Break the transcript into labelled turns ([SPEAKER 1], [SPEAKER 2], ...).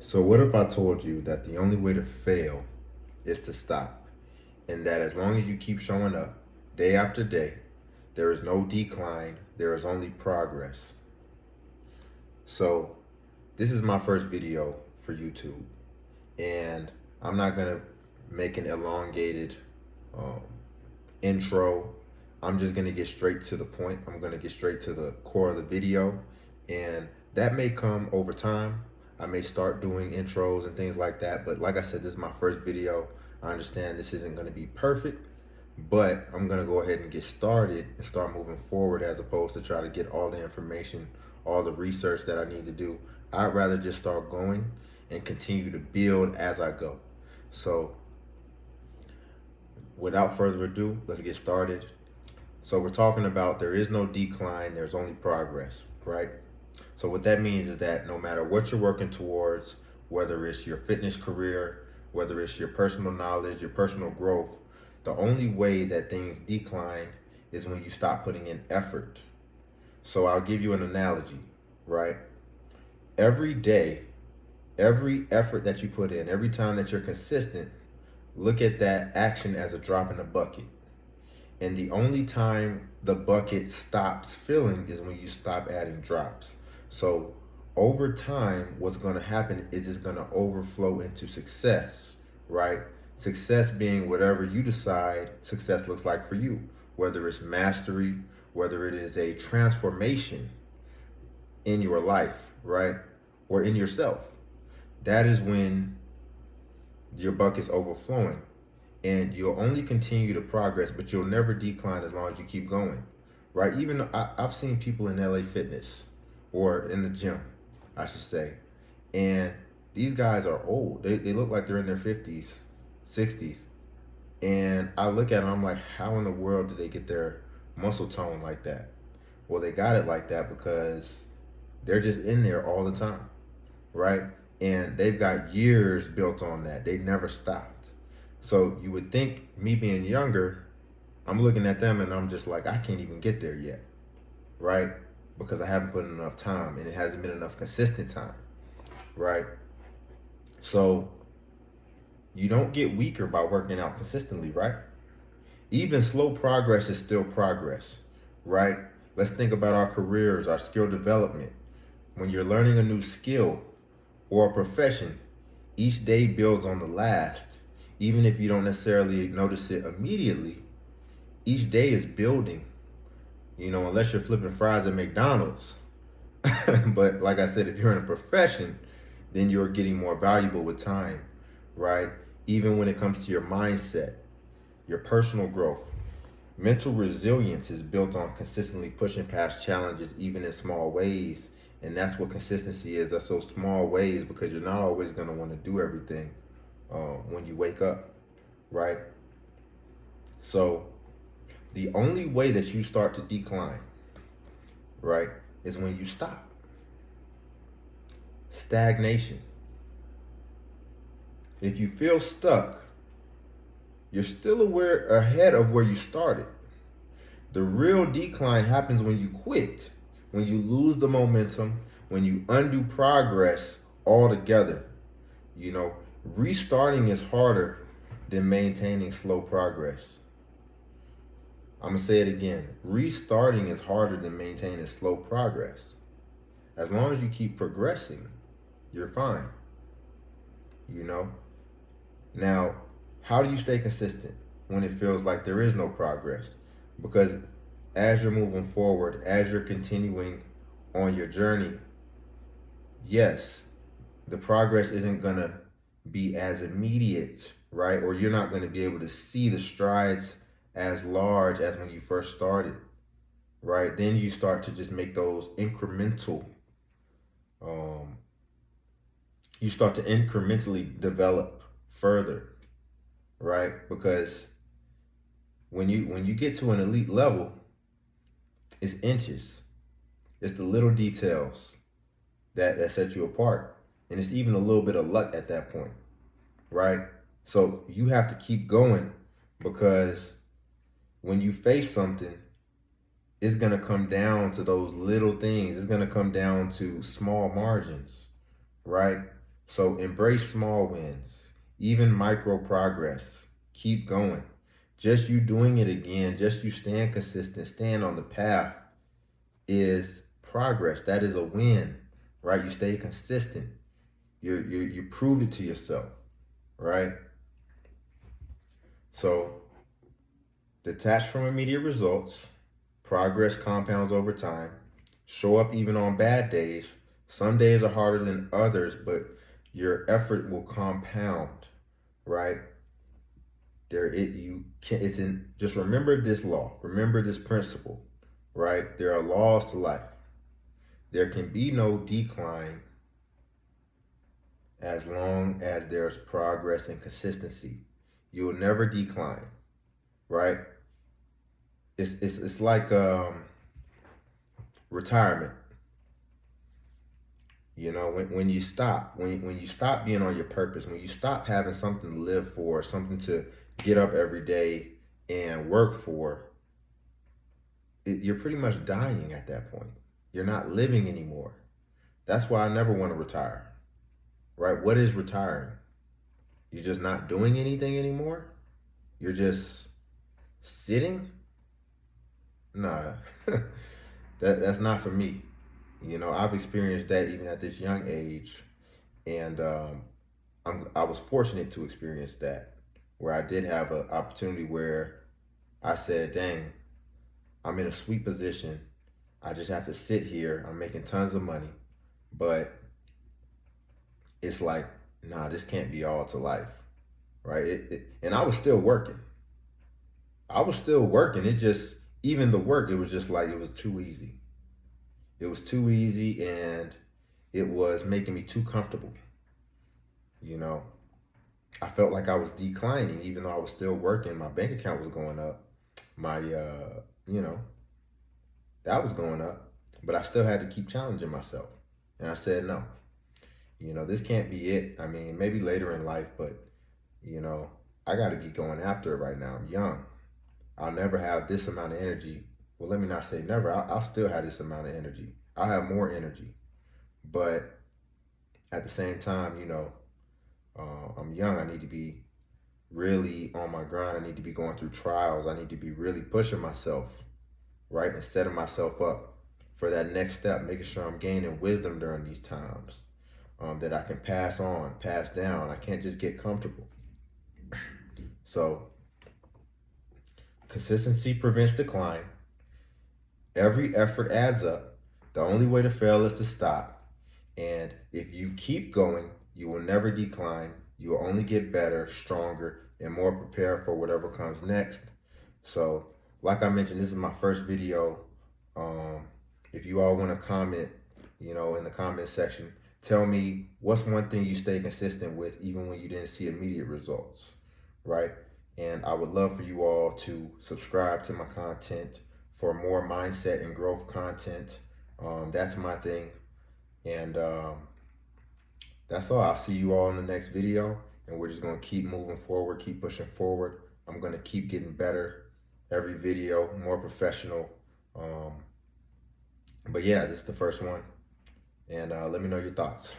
[SPEAKER 1] So what if I told you that the only way to fail is to stop, and that as long as you keep showing up day after day, there is no decline, there is only progress. So this is my first video for YouTube, and I'm not gonna make an elongated um, intro. I'm just gonna get straight to the point. I'm gonna get straight to the core of the video, and that may come over time. I may start doing intros and things like that, but like I said, this is my first video. I understand this isn't gonna be perfect, but I'm gonna go ahead and get started and start moving forward as opposed to try to get all the information, all the research that I need to do. I'd rather just start going and continue to build as I go. So without further ado, let's get started. So we're talking about there is no decline, there's only progress, right? So what that means is that no matter what you're working towards, whether it's your fitness career, whether it's your personal knowledge, your personal growth, the only way that things decline is when you stop putting in effort. So I'll give you an analogy, right? Every day, every effort that you put in, every time that you're consistent, look at that action as a drop in the bucket. And the only time the bucket stops filling is when you stop adding drops. So over time, what's going to happen is it's going to overflow into success, right? Success being whatever you decide success looks like for you, whether it's mastery, whether it is a transformation in your life, right? Or in yourself. That is when your bucket's overflowing. And you'll only continue to progress, but you'll never decline as long as you keep going, right? Even I've seen people in LA Fitness or in the gym, I should say, and these guys are old. They look like they're in their 50s, 60s. And I look at them, I'm like, how in the world did they get their muscle tone like that? Well, they got it like that because they're just in there all the time, right? And they've got years built on that. They never stopped. So you would think me being younger, I'm looking at them and I'm just like, I can't even get there yet, right? Because I haven't put in enough time and it hasn't been enough consistent time, right? So you don't get weaker by working out consistently, right? Even slow progress is still progress, right? Let's think about our careers, our skill development. When you're learning a new skill or a profession, each day builds on the last. Even if you don't necessarily notice it immediately, each day is building, unless you're flipping fries at McDonald's. But like I said, if you're in a profession, then you're getting more valuable with time, right? Even when it comes to your mindset, your personal growth. Mental resilience is built on consistently pushing past challenges, even in small ways. And that's what consistency is. That's those small ways, because you're not always going to want to do everything when you wake up, right? So the only way that you start to decline, right, is when you stop. Stagnation. If you feel stuck, you're still ahead of where you started. The real decline happens when you quit, when you lose the momentum, when you undo progress altogether. Restarting is harder than maintaining slow progress. I'm going to say it again. Restarting is harder than maintaining slow progress. As long as you keep progressing, you're fine. Now, how do you stay consistent when it feels like there is no progress? Because as you're moving forward, as you're continuing on your journey, yes, the progress isn't going to be as immediate, right? Or you're not going to be able to see the strides as large as when you first started, right? Then you start to just make those you start to incrementally develop further, right? Because when you get to an elite level, it's inches. It's the little details that set you apart. And it's even a little bit of luck at that point, right? So you have to keep going, because when you face something, it's going to come down to those little things. It's going to come down to small margins, right? So embrace small wins, even micro progress. Keep going. Just you doing it again, just you staying consistent, staying on the path is progress. That is a win, right? You stay consistent. You proved it to yourself, right? So detach from immediate results. Progress compounds over time. Show up even on bad days. Some days are harder than others, but your effort will compound, right? It's in, just remember this law. Remember this principle, right? There are laws to life. There can be no decline as long as there's progress and consistency. You will never decline, right? It's like retirement. You know, when you stop, when you stop being on your purpose, when you stop having something to live for, something to get up every day and work for, you're pretty much dying at that point. You're not living anymore. That's why I never want to retire, right? What is retiring? You're just not doing anything anymore? You're just sitting? Nah, that's not for me. You know, I've experienced that even at this young age, and I was fortunate to experience that, where I did have an opportunity where I said, "Dang, I'm in a sweet position. I just have to sit here. I'm making tons of money, but it's like, nah, this can't be all to life, right?" And I was still working. I was still working. It just, even the work, it was just like it was too easy. It was too easy, and it was making me too comfortable. You know, I felt like I was declining, even though I was still working. My bank account was going up. My, you know, that was going up, but I still had to keep challenging myself. And I said, no, you know, this can't be it. I mean, maybe later in life, but, you know, I got to get going after it right now. I'm young. I'll never have this amount of energy. Well, let me not say never. I'll still have this amount of energy. I'll have more energy. But at the same time, you know, I'm young. I need to be really on my grind. I need to be going through trials. I need to be really pushing myself, right? And setting myself up for that next step, making sure I'm gaining wisdom during these times, that I can pass on, pass down. I can't just get comfortable. So consistency prevents decline. Every effort adds up. The only way to fail is to stop. And if you keep going, you will never decline. You will only get better, stronger, and more prepared for whatever comes next. So, like I mentioned, this is my first video. If you all want to comment, you know, in the comment section, tell me what's one thing you stay consistent with even when you didn't see immediate results, right? And I would love for you all to subscribe to my content for more mindset and growth content. That's my thing. And that's all. I'll see you all in the next video. And we're just going to keep moving forward, keep pushing forward. I'm going to keep getting better every video, more professional. But yeah, this is the first one. And let me know your thoughts.